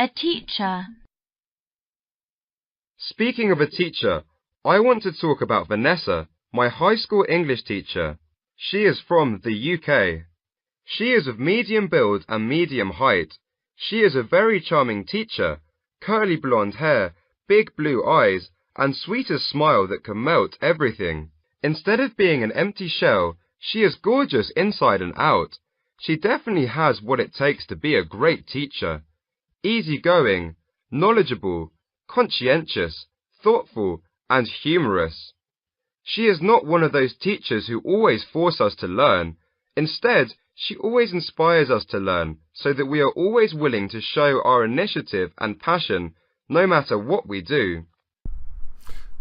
A teacher. Speaking of a teacher, I want to talk about Vanessa, my high school English teacher. She is from the UK. She is of medium build and medium height. She is a very charming teacher, curly blonde hair, big blue eyes, and sweetest smile that can melt everything. Instead of being an empty shell, she is gorgeous inside and out. She definitely has what it takes to be a great teacher. Easygoing, knowledgeable, conscientious, thoughtful, and humorous. She is not one of those teachers who always force us to learn. Instead, she always inspires us to learn so that we are always willing to show our initiative and passion no matter what we do.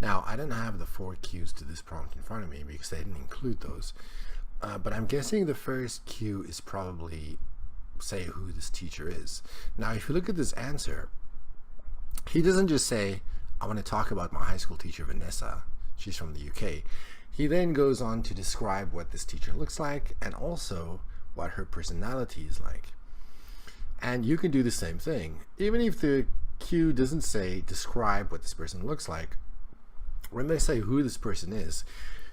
Now, I don't have the 4 cues to this prompt in front of me because they didn't include those. But I'm guessing the first cue is probably say who this teacher is. Now, if you look at this answer, he doesn't just say, I want to talk about my high school teacher, Vanessa. She's from the UK. He then goes on to describe what this teacher looks like and also what her personality is like. And you can do the same thing. Even if the cue doesn't say describe what this person looks like, when they say who this person is,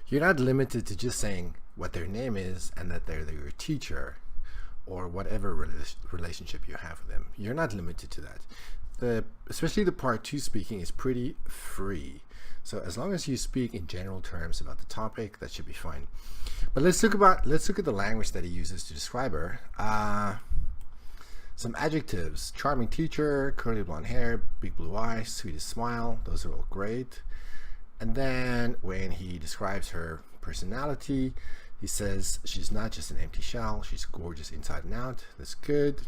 you're not limited to just saying what their name is and that they're your teacher or whatever relationship you have with them. You're not limited to that. Especially the part 2 speaking is pretty free. So as long as you speak in general terms about the topic, that should be fine. But let's look at the language that he uses to describe her. Some adjectives: charming teacher, curly blonde hair, big blue eyes, sweetest smile. Those are all great. And then when he describes her personality, he says she's not just an empty shell, she's gorgeous inside and out. That's good.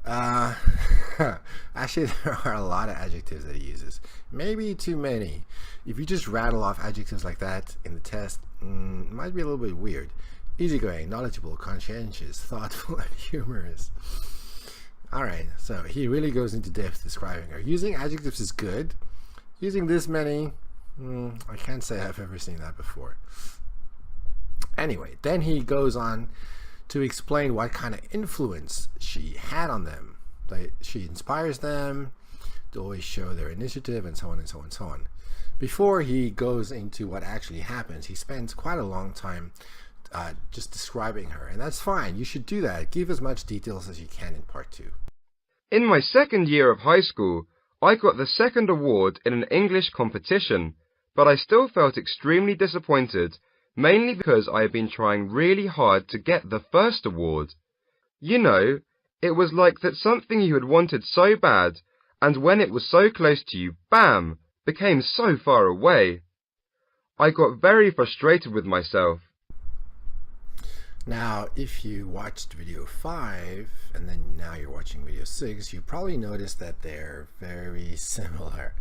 Actually, there are a lot of adjectives that he uses. Maybe too many. If you just rattle off adjectives like that in the test, it might be a little bit weird. Easygoing, knowledgeable, conscientious, thoughtful, and humorous. Alright, so he really goes into depth describing her. Using adjectives is good. Using this many, I can't say I've ever seen that before. Anyway, then he goes on to explain what kind of influence she had on them. She inspires them to always show their initiative and so on and so on and so on. Before he goes into what actually happens, he spends quite a long time just describing her, and that's fine. You should do that. Give as much details as you can in part 2. In my second year of high school, I got the second award in an English competition, but I still felt extremely disappointed, mainly because I had been trying really hard to get the first award. You know, it was like that something you had wanted so bad, and when it was so close to you, bam, became so far away. I got very frustrated with myself. Now, if you watched video 5 and then now you're watching video 6, you probably noticed that they're very similar.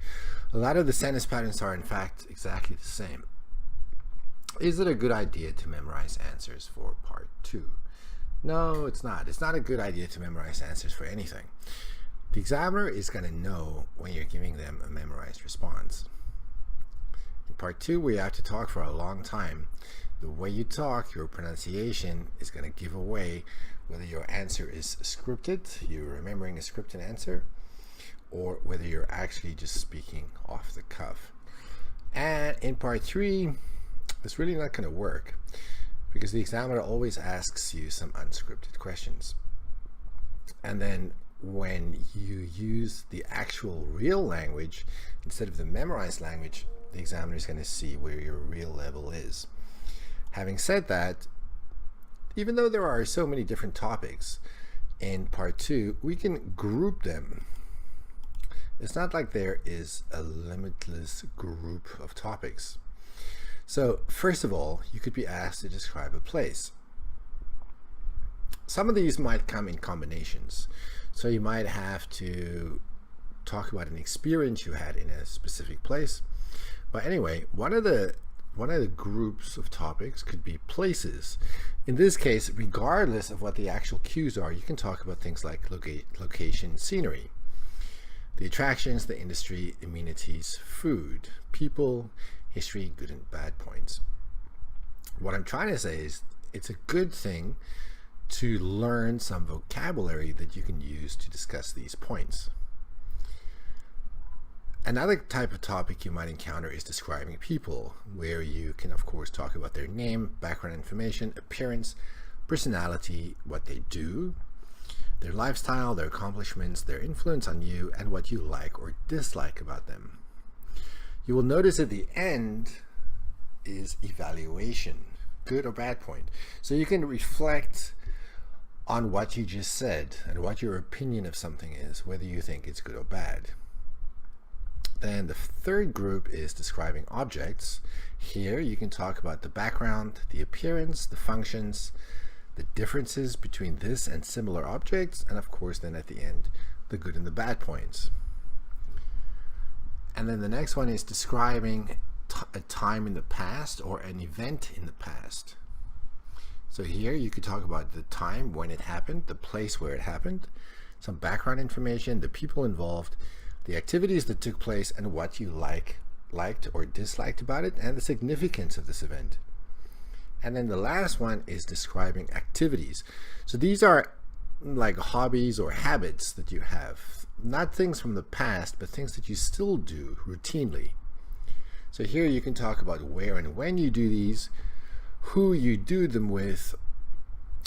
A lot of the sentence patterns are in fact exactly the same. Is it a good idea to memorize answers for part 2? No, it's not. It's not a good idea to memorize answers for anything. The examiner is going to know when you're giving them a memorized response. In part 2, we have to talk for a long time. The way you talk, your pronunciation is going to give away whether your answer is scripted, you're remembering a scripted answer, or whether you're actually just speaking off the cuff. And in part 3, it's really not going to work because the examiner always asks you some unscripted questions. And then when you use the actual real language instead of the memorized language, the examiner is going to see where your real level is. Having said that, even though there are so many different topics in part 2, we can group them. It's not like there is a limitless group of topics. So first of all, you could be asked to describe a place. Some of these might come in combinations. So you might have to talk about an experience you had in a specific place. But anyway, one of the groups of topics could be places. In this case, regardless of what the actual cues are, you can talk about things like location, scenery, the attractions, the industry, amenities, food, people, history, good and bad points. What I'm trying to say is it's a good thing to learn some vocabulary that you can use to discuss these points. Another type of topic you might encounter is describing people, where you can of course talk about their name, background information, appearance, personality, what they do, their lifestyle, their accomplishments, their influence on you, and what you like or dislike about them. You will notice at the end is evaluation, good or bad point. So you can reflect on what you just said and what your opinion of something is, whether you think it's good or bad. Then the third group is describing objects. Here you can talk about the background, the appearance, the functions, the differences between this and similar objects, and of course then at the end, the good and the bad points. And then the next one is describing a time in the past or an event in the past. So here you could talk about the time when it happened, the place where it happened, some background information, the people involved, the activities that took place, and what you liked or disliked about it, and the significance of this event. And then the last one is describing activities. So these are like hobbies or habits that you have, not things from the past, but things that you still do routinely. So here you can talk about where and when you do these, who you do them with,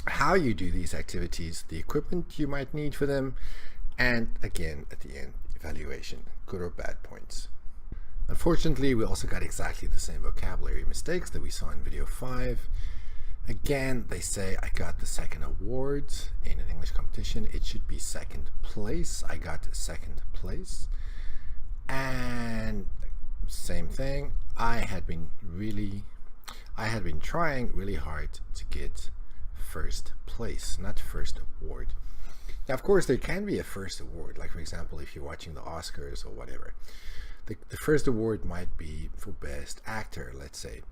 how you do these activities, the equipment you might need for them, and again at the end, evaluation, good or bad points. Unfortunately, we also got exactly the same vocabulary mistakes that we saw in video 5. Again, they say I got the second award in an English competition. It should be second place. I got second place. And same thing, I had been trying really hard to get first place, not first award. Now, of course, there can be a first award, like for example, if you're watching the Oscars or whatever. The first award might be for best actor, let's say.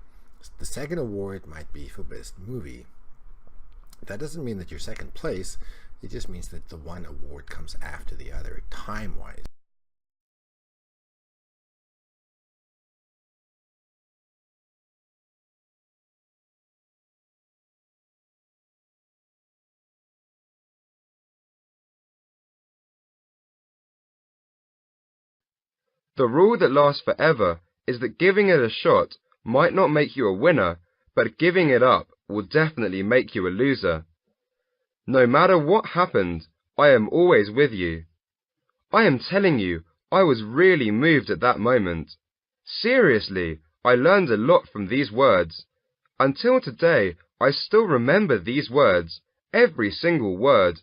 The second award might be for best movie. That doesn't mean that you're second place. It just means that the one award comes after the other, time-wise. The rule that lasts forever is that giving it a shot might not make you a winner, but giving it up will definitely make you a loser. No matter what happened, I am always with you. I am telling you, I was really moved at that moment. Seriously, I learned a lot from these words. Until today, I still remember these words, every single word.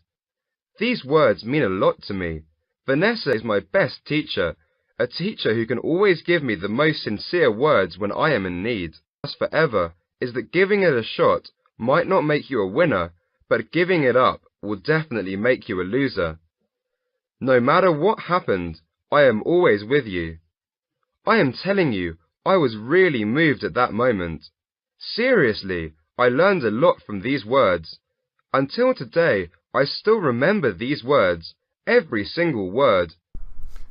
These words mean a lot to me. Vanessa is my best teacher, a teacher who can always give me the most sincere words when I am in need. As forever is that giving it a shot might not make you a winner, but giving it up will definitely make you a loser. No matter what happened, I am always with you. I am telling you, I was really moved at that moment. Seriously, I learned a lot from these words. Until today, I still remember these words, every single word.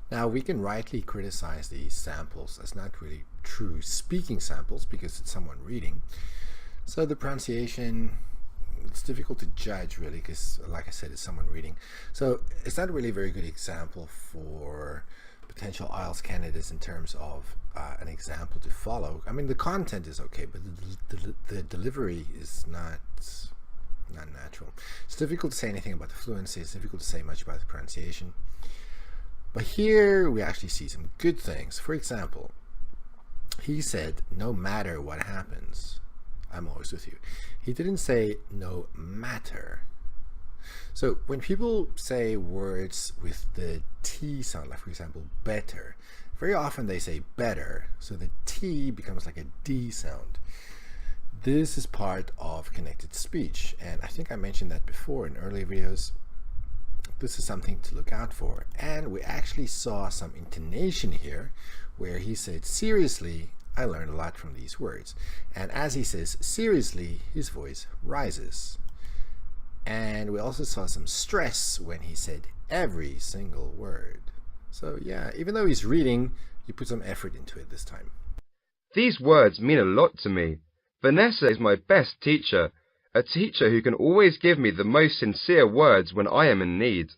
Now, we can rightly criticize these samples as not really true speaking samples because it's someone reading. So the pronunciation, it's difficult to judge really because, like I said, it's someone reading. So it's not really a very good example for potential IELTS candidates in terms of an example to follow. I mean, the content is okay, but the delivery is not natural. It's difficult to say anything about the fluency. It's difficult to say much about the pronunciation. But here we actually see some good things. For example, he said, no matter what happens, I'm always with you. He didn't say no matter. So when people say words with the T sound, like for example, better, very often they say better. So the T becomes like a D sound. This is part of connected speech. And I think I mentioned that before in earlier videos. This is something to look out for. And we actually saw some intonation here where he said, seriously, I learned a lot from these words. And as he says, seriously, his voice rises. And we also saw some stress when he said every single word. So yeah, even though he's reading, you put some effort into it this time. These words mean a lot to me. Vanessa is my best teacher, a teacher who can always give me the most sincere words when I am in need.